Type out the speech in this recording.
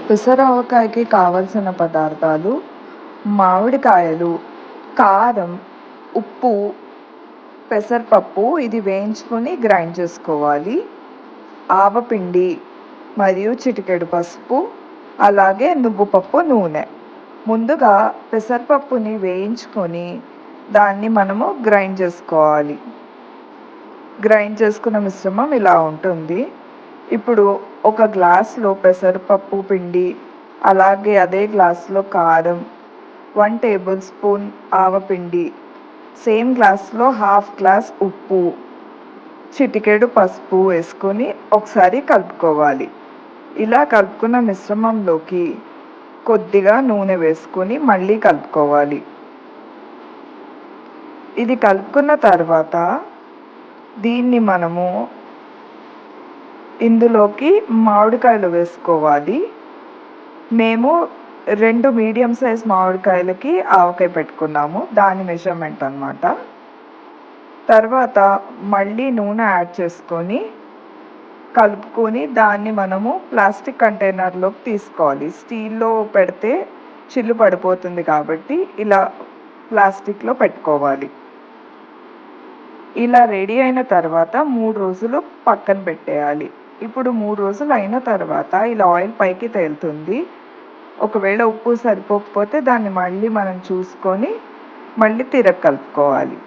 పెసరావకాయకి కావలసిన పదార్థాలు: మామిడికాయలు, కారం, ఉప్పు, పెసరపప్పు ఇది వేయించుకొని గ్రైండ్ చేసుకోవాలి, ఆవపిండి మరియు చిటికెడు పసుపు, అలాగే నువ్వుపప్పు, నూనె. ముందుగా పెసరపప్పుని వేయించుకొని దాన్ని మనము గ్రైండ్ చేసుకోవాలి. గ్రైండ్ చేసుకున్న మిశ్రమం ఇలా ఉంటుంది. ఇప్పుడు ఒక గ్లాస్లో పెసరపప్పు పిండి, అలాగే అదే గ్లాస్లో కారం, 1 టేబుల్ స్పూన్ ఆవపిండి, సేమ్ గ్లాస్లో హాఫ్ గ్లాస్ ఉప్పు, చిటికెడు పసుపు వేసుకొని ఒకసారి కలుపుకోవాలి. ఇలా కలుపుకున్న మిశ్రమంలోకి కొద్దిగా నూనె వేసుకొని మళ్ళీ కలుపుకోవాలి. ఇది కలుపుకున్న తర్వాత దీన్ని మనము ఇందులోకి మామిడికాయలు వేసుకోవాలి. మేము 2 మీడియం సైజ్ మామిడికాయలకి ఆవకాయ పెట్టుకున్నాము, దాని మెజర్మెంట్ అన్నమాట. తర్వాత మళ్ళీ నూనె యాడ్ చేసుకొని కలుపుకొని దాన్ని మనము ప్లాస్టిక్ కంటైనర్లోకి తీసుకోవాలి. స్టీల్లో పెడితే చిల్లు పడిపోతుంది కాబట్టి ఇలా ప్లాస్టిక్లో పెట్టుకోవాలి. ఇలా రెడీ అయిన తర్వాత 3 రోజులు పక్కన పెట్టేయాలి. ఇప్పుడు 3 రోజులు అయిన తర్వాత ఇలా ఆయిల్ పైకి తేలుతుంది. ఒకవేళ ఉప్పు సరిపోకపోతే దాన్ని మళ్ళీ మనం చూసుకొని మళ్ళీ కలుపుకోవాలి.